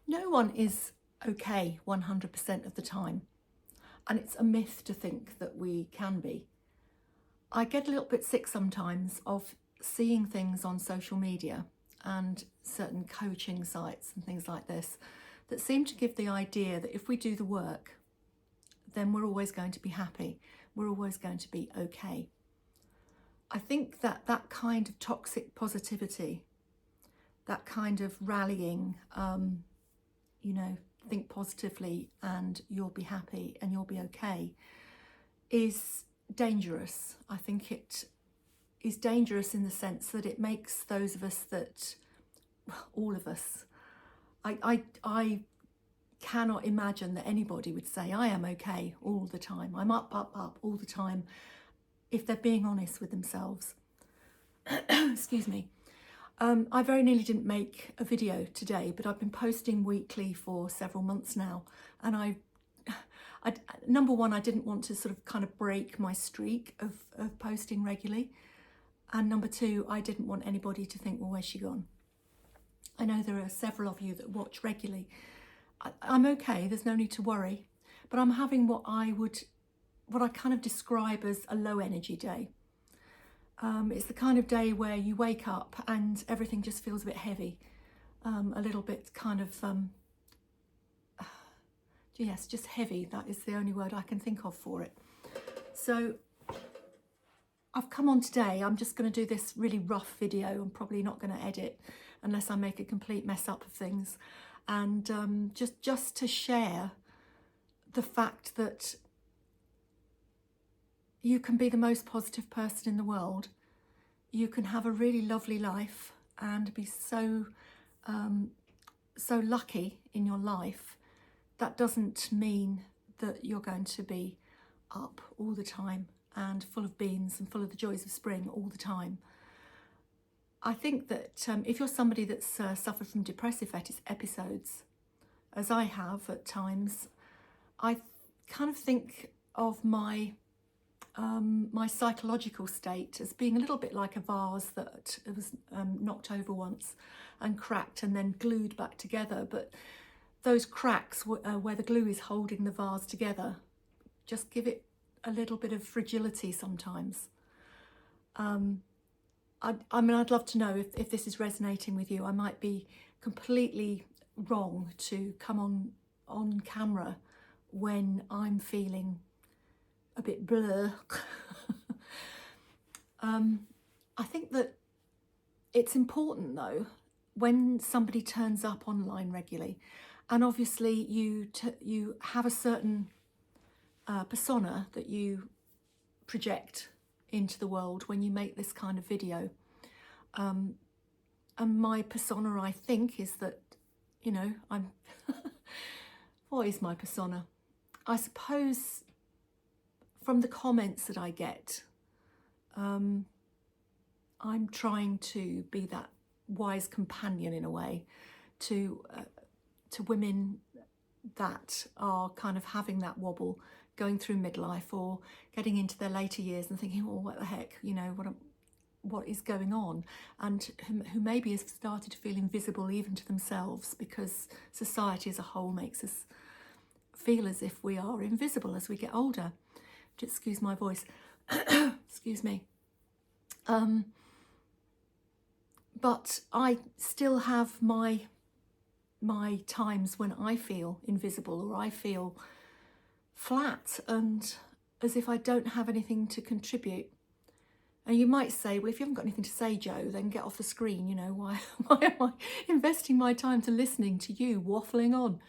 No one is okay 100% of the time, and it's a myth to think that we can be. I get a little bit sick sometimes of seeing things on social media and certain coaching sites and things like this that seem to give the idea that if we do the work, then we're always going to be happy, we're always going to be okay. I think that that kind of toxic positivity, that kind of rallying, think positively and you'll be happy and you'll be okay, is dangerous. I think it is dangerous in the sense that it makes those of us that, all of us, I cannot imagine that anybody would say, I am okay all the time. I'm up all the time, if they're being honest with themselves. Excuse me. I very nearly didn't make a video today, but I've been posting weekly for several months now. And number one, I didn't want to sort of kind of break my streak of posting regularly. And number two, I didn't want anybody to think, well, where's she gone? I know there are several of you that watch regularly. I'm okay, there's no need to worry, but I'm having what I kind of describe as a low energy day. It's the kind of day where you wake up and everything just feels a bit heavy, a little bit kind of, yes, just heavy. That is the only word I can think of for it. So I've come on today, I'm just going to do this really rough video. I'm probably not going to edit unless I make a complete mess up of things. And just to share the fact that you can be the most positive person in the world. You can have a really lovely life and be so lucky in your life. That doesn't mean that you're going to be up all the time and full of beans and full of the joys of spring all the time. I think that if you're somebody that's suffered from depressive episodes, as I have at times, I kind of think of my psychological state as being a little bit like a vase that was knocked over once and cracked and then glued back together. But those cracks where the glue is holding the vase together just give it a little bit of fragility sometimes. I mean, I'd love to know if this is resonating with you. I might be completely wrong to come on camera when I'm feeling a bit blur. I think that it's important though, when somebody turns up online regularly, and obviously you have a certain persona that you project into the world when you make this kind of video. And my persona, I think, is that, I'm what is my persona? I suppose from the comments that I get, I'm trying to be that wise companion in a way to women that are kind of having that wobble, going through midlife or getting into their later years and thinking, well, what the heck, what is going on, and who maybe has started to feel invisible even to themselves, because society as a whole makes us feel as if we are invisible as we get older. Just excuse my voice. Excuse me. But I still have my times when I feel invisible or I feel flat and as if I don't have anything to contribute. And you might say, well, if you haven't got anything to say, Jo, then get off the screen. Why am I investing my time to listening to you waffling on?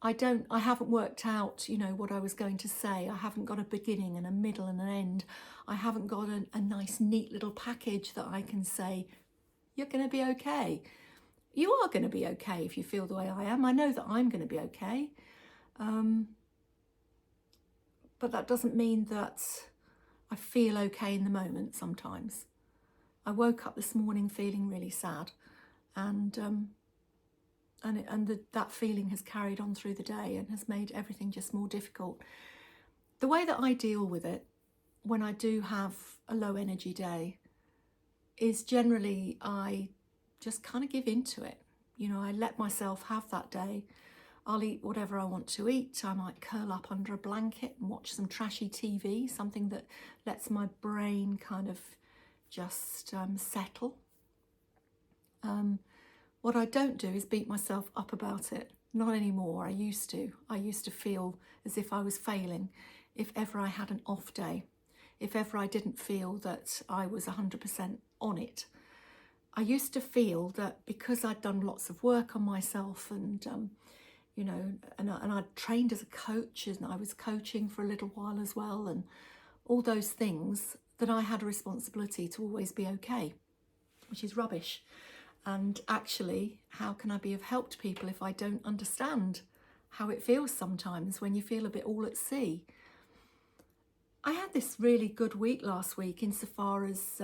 I haven't worked out, what I was going to say. I haven't got a beginning and a middle and an end. I haven't got a nice, neat little package that I can say, you're going to be okay. You are going to be okay if you feel the way I am. I know that I'm going to be okay. But that doesn't mean that I feel okay in the moment sometimes. I woke up this morning feeling really sad, and that feeling has carried on through the day and has made everything just more difficult. The way that I deal with it when I do have a low energy day is generally I just kind of give into it. You know, I let myself have that day. I'll eat whatever I want to eat. I might curl up under a blanket and watch some trashy TV, something that lets my brain kind of just settle. What I don't do is beat myself up about it. Not anymore. I used to. I used to feel as if I was failing if ever I had an off day, if ever I didn't feel that I was 100% on it. I used to feel that because I'd done lots of work on myself and, you know, and I'd trained as a coach and I was coaching for a little while as well and all those things, that I had a responsibility to always be okay, which is rubbish. And actually, how can I be of help to people if I don't understand how it feels sometimes when you feel a bit all at sea? I had this really good week last week insofar as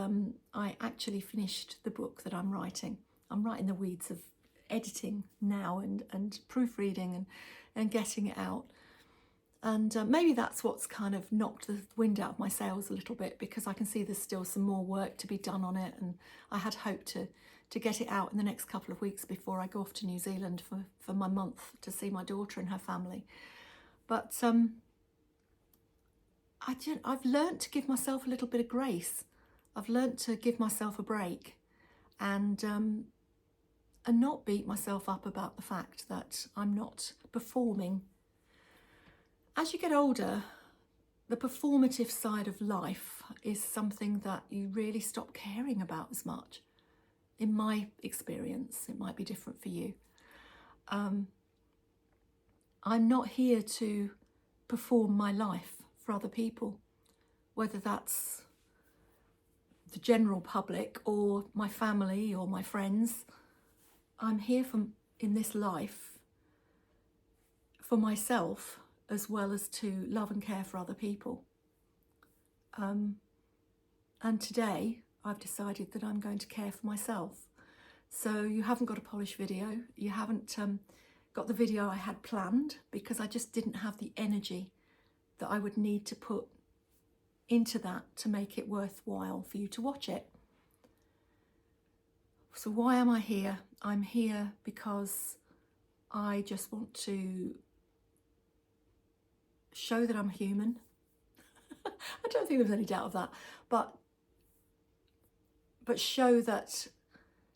I actually finished the book that I'm writing. I'm right in the weeds of editing now and proofreading and getting it out. And maybe that's what's kind of knocked the wind out of my sails a little bit, because I can see there's still some more work to be done on it. And I had hoped to get it out in the next couple of weeks before I go off to New Zealand for my month to see my daughter and her family. But I've learnt to give myself a little bit of grace. I've learnt to give myself a break and not beat myself up about the fact that I'm not performing. As you get older, the performative side of life is something that you really stop caring about as much. In my experience, it might be different for you. I'm not here to perform my life for other people, whether that's the general public or my family or my friends. I'm here in this life for myself as well as to love and care for other people. And today I've decided that I'm going to care for myself. So you haven't got a polished video. You haven't got the video I had planned, because I just didn't have the energy that I would need to put into that to make it worthwhile for you to watch it. So why am I here? I'm here because I just want to show that I'm human. I don't think there's any doubt of that, but show that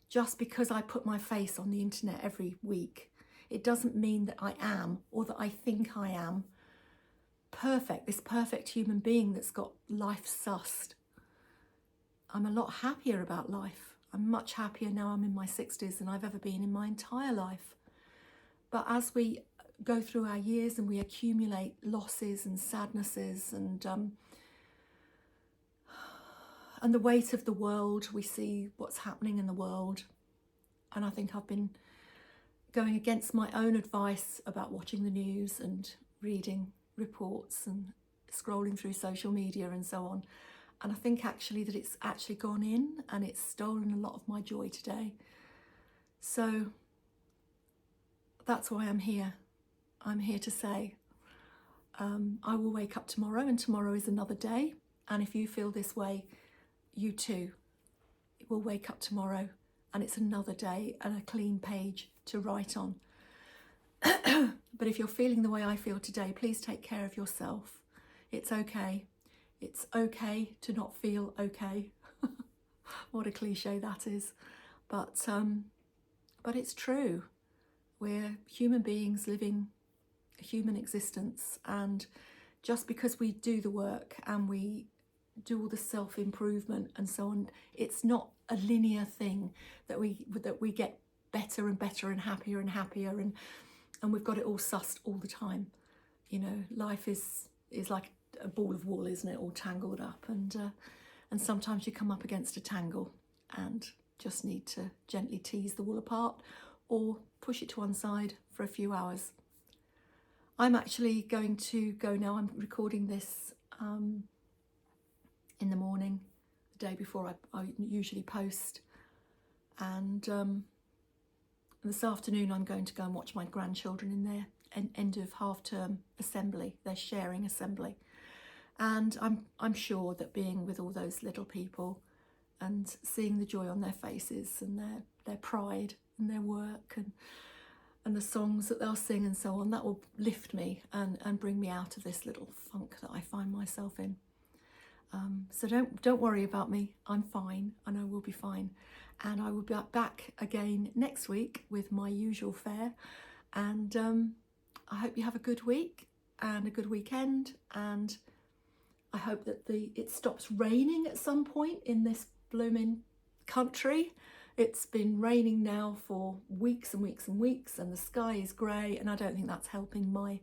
just because I put my face on the internet every week, it doesn't mean that I am, or that I think I am, perfect, this perfect human being that's got life sussed. I'm a lot happier about life. I'm much happier now I'm in my 60s than I've ever been in my entire life. But as we go through our years and we accumulate losses and sadnesses and the weight of the world, we see what's happening in the world. And I think I've been going against my own advice about watching the news and reading reports and scrolling through social media and so on. And I think actually that it's actually gone in and it's stolen a lot of my joy today. So that's why I'm here. I'm here to say, I will wake up tomorrow, and tomorrow is another day. And if you feel this way, you too will wake up tomorrow, and it's another day and a clean page to write on. But if you're feeling the way I feel today, please take care of yourself. It's okay. It's okay to not feel okay. What a cliche that is. But it's true. We're human beings living a human existence, and just because we do the work and we do all the self-improvement and so on, it's not a linear thing that we get better and better and happier and we've got it all sussed all the time. You know, life is like a ball of wool, isn't it, all tangled up, and sometimes you come up against a tangle and just need to gently tease the wool apart or push it to one side for a few hours. I'm actually going to go now. I'm recording this in the morning, the day before I usually post, and this afternoon I'm going to go and watch my grandchildren in their end of half-term assembly, their sharing assembly. And I'm sure that being with all those little people and seeing the joy on their faces and their pride and their work and the songs that they'll sing and so on. That will lift me and bring me out of this little funk that I find myself in. So don't worry about me. I'm fine, and I will be fine. And I will be back again next week with my usual fare. And I hope you have a good week and a good weekend. And I hope that it stops raining at some point in this blooming country. It's been raining now for weeks and weeks and weeks, and the sky is grey, and I don't think that's helping my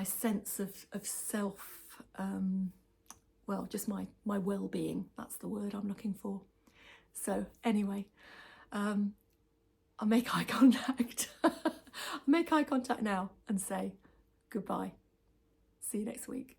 sense of self. Well, just my well-being. That's the word I'm looking for. So anyway, I'll make eye contact. I'll make eye contact now and say goodbye. See you next week.